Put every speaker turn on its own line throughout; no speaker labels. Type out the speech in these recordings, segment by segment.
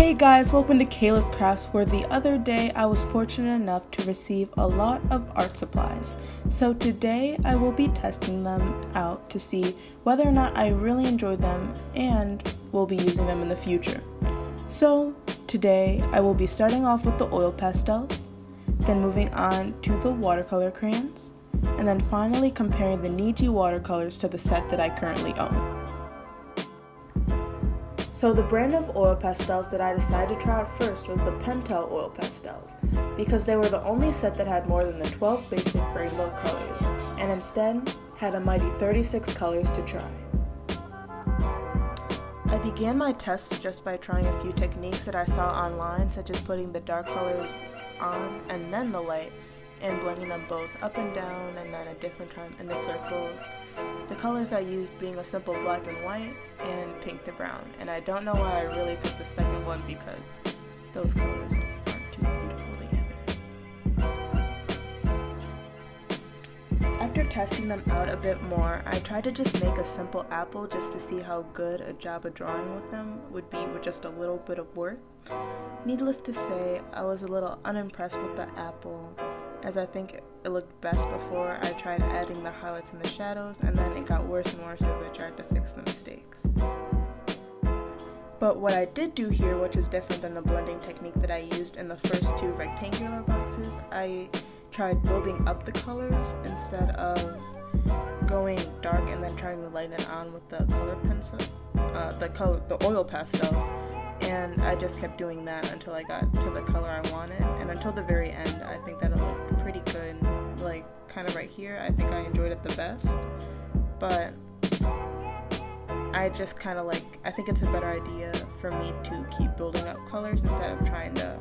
Hey guys, welcome to Kayla's Crafts, where the other day I was fortunate enough to receive a lot of art supplies. So today I will be testing them out to see whether or not I really enjoy them and will be using them in the future. So today I will be starting off with the oil pastels, then moving on to the watercolor crayons, and then finally comparing the Niji watercolors to the set that I currently own. So the brand of oil pastels that I decided to try out first was the Pentel oil pastels, because they were the only set that had more than the 12 basic rainbow colors, and instead had a mighty 36 colors to try. I began my tests just by trying a few techniques that I saw online, such as putting the dark colors on and then the light, and blending them both up and down and then a different time in the circles. The colors I used being a simple black and white and pink to brown, and I don't know why I really picked the second one because those colors aren't too beautiful together. After testing them out a bit more, I tried to just make a simple apple just to see how good a job of drawing with them would be with just a little bit of work. Needless to say, I was a little unimpressed with the apple, as I think it looked best before I tried adding the highlights and the shadows, and then it got worse and worse as I tried to fix the mistakes. But what I did do here, which is different than the blending technique that I used in the first two rectangular boxes, I tried building up the colors instead of going dark and then trying to lighten it on with the color pencil, the oil pastels. And I just kept doing that until I got to the color I wanted, and until the very end I think that it looked pretty good. Like kind of right here, I think I enjoyed it the best, but I just kind of I think it's a better idea for me to keep building up colors instead of trying to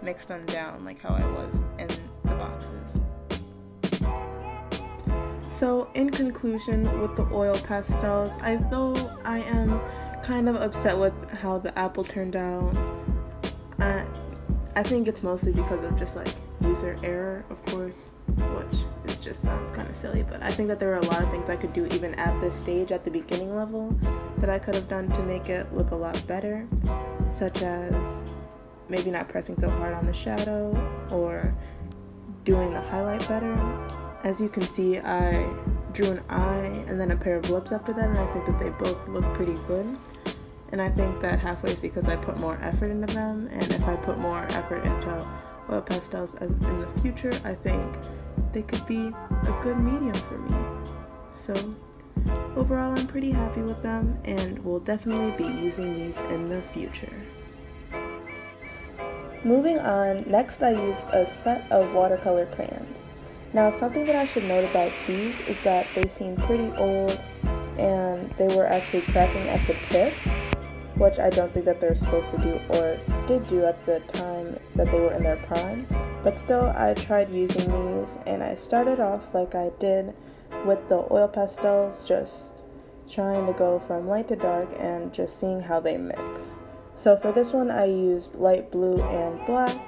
mix them down like how I was in the boxes. So in conclusion, with the oil pastels, though I am kind of upset with how the apple turned out, I think it's mostly because of just user error, of course, which just sounds kind of silly, but I think that there were a lot of things I could do even at this stage, at the beginning level, that I could have done to make it look a lot better, such as maybe not pressing so hard on the shadow or doing the highlight better. As you can see, I drew an eye and then a pair of lips after that, and I think that they both look pretty good. And I think that halfway is because I put more effort into them, and if I put more effort into oil pastels in the future, I think they could be a good medium for me. So overall, I'm pretty happy with them, and will definitely be using these in the future. Moving on, next I used a set of watercolor crayons. Now, something that I should note about these is that they seem pretty old, and they were actually cracking at the tip, which I don't think that they're supposed to do or did do at the time that they were in their prime. But still, I tried using these, and I started off like I did with the oil pastels, just trying to go from light to dark and just seeing how they mix. So for this one, I used light blue and black,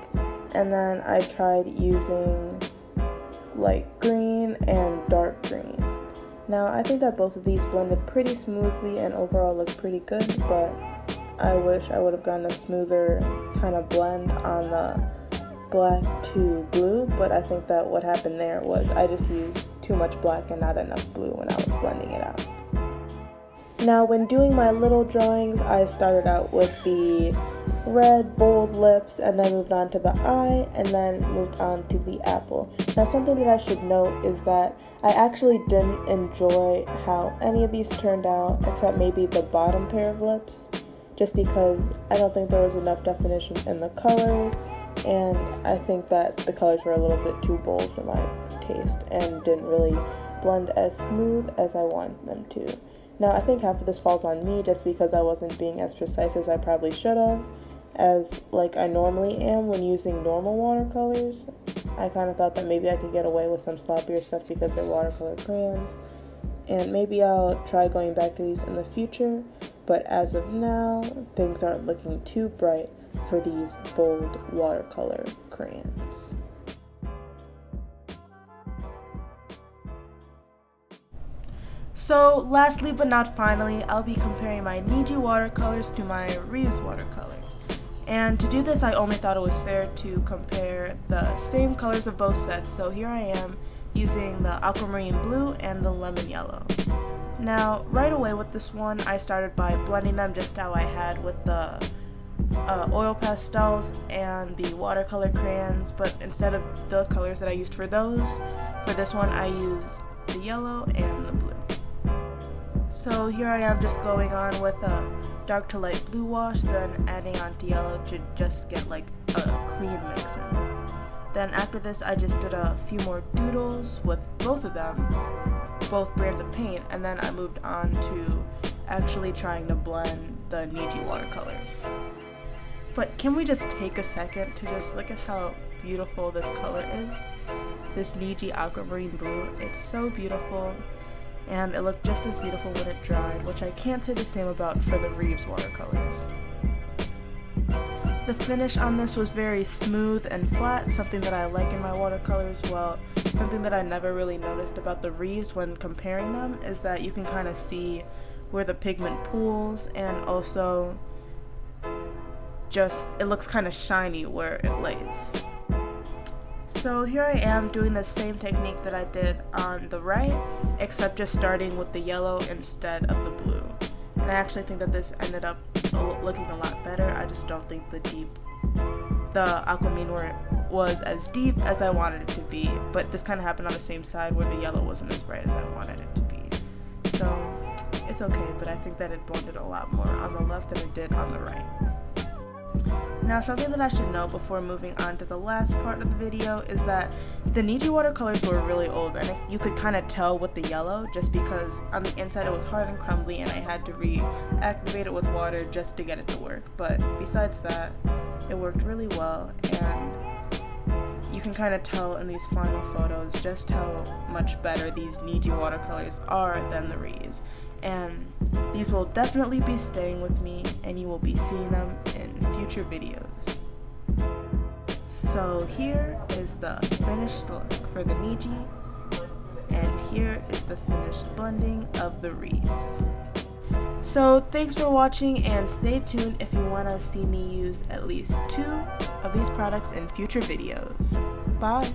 and then I tried using light green and dark green. Now, I think that both of these blended pretty smoothly and overall look pretty good, but I wish I would have gotten a smoother kind of blend on the black to blue, but I think that what happened there was I just used too much black and not enough blue when I was blending it out. Now, when doing my little drawings, I started out with the red bold lips and then moved on to the eye and then moved on to the apple. Now, something that I should note is that I actually didn't enjoy how any of these turned out except maybe the bottom pair of lips, just because I don't think there was enough definition in the colors, and I think that the colors were a little bit too bold for my taste and didn't really blend as smooth as I wanted them to. Now, I think half of this falls on me just because I wasn't being as precise as I probably should have, as I normally am when using normal watercolors. I kind of thought that maybe I could get away with some sloppier stuff because they're watercolor crayons, and maybe I'll try going back to these in the future, but as of now, things aren't looking too bright for these bold watercolor crayons. So lastly but not finally, I'll be comparing my Niji watercolors to my Reeves watercolors. And to do this, I only thought it was fair to compare the same colors of both sets. So here I am using the aquamarine blue and the lemon yellow. Now, right away with this one, I started by blending them just how I had with the oil pastels and the watercolor crayons, but instead of the colors that I used for those, for this one I used the yellow and the blue. So here I am just going on with a dark to light blue wash, then adding on to yellow to just get like a clean mix in. Then after this I just did a few more doodles with both of them, both brands of paint, and then I moved on to actually trying to blend the Niji watercolors. But can we just take a second to just look at how beautiful this color is? This Niji aquamarine blue, it's so beautiful, and it looked just as beautiful when it dried, which I can't say the same about for the Reeves watercolors. The finish on this was very smooth and flat, something that I like in my watercolors. Well, something that I never really noticed about the Reeves when comparing them is that you can kind of see where the pigment pools, and also just it looks kind of shiny where it lays. So here I am doing the same technique that I did on the right, except just starting with the yellow instead of the blue. And I actually think that this ended up looking a lot better. I just don't think the aquamarine was as deep as I wanted it to be, but this kind of happened on the same side where the yellow wasn't as bright as I wanted it to be. So it's okay, but I think that it blended a lot more on the left than it did on the right. Now, something that I should know before moving on to the last part of the video is that the Niji watercolors were really old, and you could kind of tell with the yellow just because on the inside it was hard and crumbly and I had to reactivate it with water just to get it to work. But besides that, it worked really well, and you can kind of tell in these final photos just how much better these Niji watercolors are than the Reeves. And these will definitely be staying with me, and you will be seeing them in future videos. So here is the finished look for the Niji, and here is the finished blending of the Reeves. So thanks for watching, and stay tuned if you want to see me use at least 2 of these products in future videos. Bye!